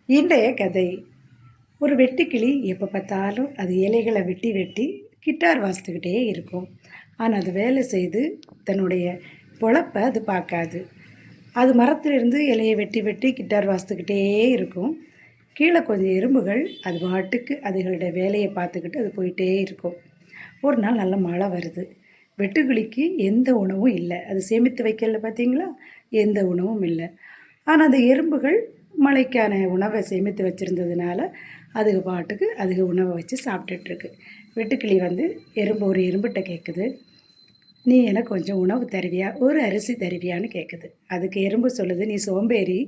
இன்றைய கதை. ஒரு வெட்டுக்கிளி எப்போ பார்த்தாலும் அது இலைகளை வெட்டி வெட்டி கிட்டார் வாசித்துக்கிட்டே இருக்கும். ஆனால் அது வேலை செய்து தன்னுடைய பொழப்பை அது பார்க்காது. அது மரத்திலிருந்து இலையை வெட்டி வெட்டி கிட்டார் வாசித்துக்கிட்டே இருக்கும். கீழே கொஞ்சம் எறும்புகள் அது பாட்டுக்கு அதுகளுடைய வேலையை பார்த்துக்கிட்டு அது போயிட்டே இருக்கும். ஒரு நாள் நல்ல மழை வருது. வெட்டுக்கிளிக்கு எந்த உணவும் இல்லை. அது சேமித்து வைக்கல பார்த்தீங்களா, எந்த உணவும் இல்லை. ஆனால் அந்த எறும்புகள் மழைக்கான உணவை சேமித்து வச்சுருந்ததுனால அதுக்கு பாட்டுக்கு அதுக்கு உணவை வச்சு சாப்பிட்டுட்ருக்கு. வெட்டுக்கிளி வந்து ஒரு எறும்புகிட்ட கேட்குது, நீ எனக்கு கொஞ்சம் உணவு தருவியா, ஒரு அரிசி தருவியான்னு கேட்குது. அதுக்கு எறும்பு சொல்லுது, நீ சோம்பேறி,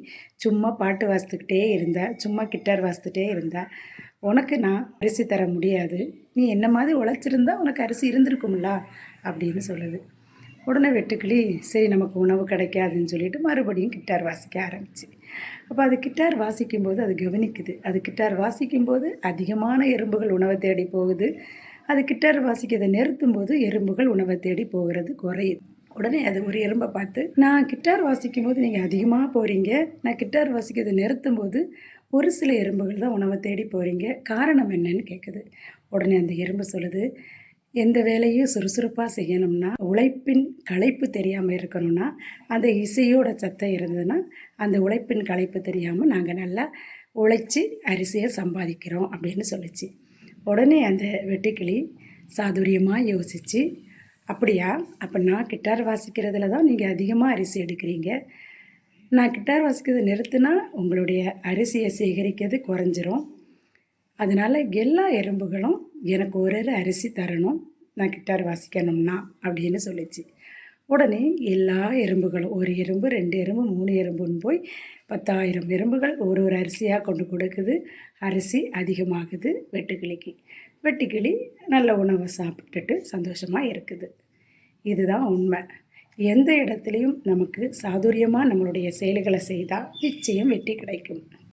சும்மா பாட்டு வாசித்துக்கிட்டே இருந்தா, சும்மா கிட்டார் வாசித்துட்டே இருந்தா உனக்கு நான் அரிசி தர முடியாது. நீ என்ன மாதிரி உழைச்சிருந்தா உனக்கு அரிசி இருந்திருக்கும்ல அப்படின்னு சொல்லுது. உடனே வெட்டுக்கிளி சரி நமக்கு உணவு கிடைக்காதுன்னு சொல்லிட்டு மறுபடியும் கிட்டார் வாசிக்க ஆரம்பிச்சு. அப்போ அது கிட்டார் வாசிக்கும்போது அது கவனிக்குது. அது கிட்டார் வாசிக்கும்போது அதிகமான எறும்புகள் உணவை தேடி போகுது. அது கிட்டார் வாசிக்கிறதை நிறுத்தும்போது எறும்புகள் உணவை தேடி போகிறது குறையுது. உடனே அது ஒரு எறும்பை பார்த்து, நான் கிட்டார் வாசிக்கும் போது நீங்கள் அதிகமாக போகிறீங்க, நான் கிட்டார் வாசிக்கிறதை நிறுத்தும் போது ஒரு சில எறும்புகள் தான் உணவை தேடி போகிறீங்க, காரணம் என்னன்னு கேட்குது. உடனே அந்த எறும்பு சொல்லுது, எந்த வேலையும் சுறுசுறுப்பாக செய்யணும்னா, உழைப்பின் களைப்பு தெரியாமல் இருக்கணும்னா, அந்த இசையோட சத்தம் இருந்ததுன்னா அந்த உழைப்பின் களைப்பு தெரியாமல் நாங்கள் நல்லா உழைச்சி அரிசியை சம்பாதிக்கிறோம் அப்படின்னு சொல்லிச்சு. உடனே அந்த வெட்டுக்கிளி சாதுரியமாக யோசித்து, அப்படியா, அப்போ நான் கிட்டார் வாசிக்கிறதுல தான் நீங்கள் அதிகமாக அரிசி எடுக்கிறீங்க, நான் கிட்டார் வாசிக்கிறதை நிறுத்தினா உங்களுடைய அரிசியை சேகரிக்கிறது குறைஞ்சிரும், அதனால் எல்லா எறும்புகளும் எனக்கு ஒரு அரிசி தரணும், நான் கிட்டார் வாசிக்கணும்னா அப்படின்னு சொல்லிச்சு. உடனே எல்லா எறும்புகளும், ஒரு எறும்பு, 2 எறும்பு, 3 எறும்புன்னு போய் 10,000 எறும்புகள் ஒரு அரிசியாக கொண்டு கொடுக்குது. அரிசி அதிகமாகுது வெட்டுக்கிளிக்கு. வெட்டுக்கிளி நல்ல உணவை சாப்பிட்டுட்டு சந்தோஷமாக இருக்குது. இதுதான் உண்மை. எந்த இடத்துலையும் நமக்கு சாதுரியமாக நம்மளுடைய செயல்களை செய்தால் நிச்சயம் வெற்றி கிடைக்கும்.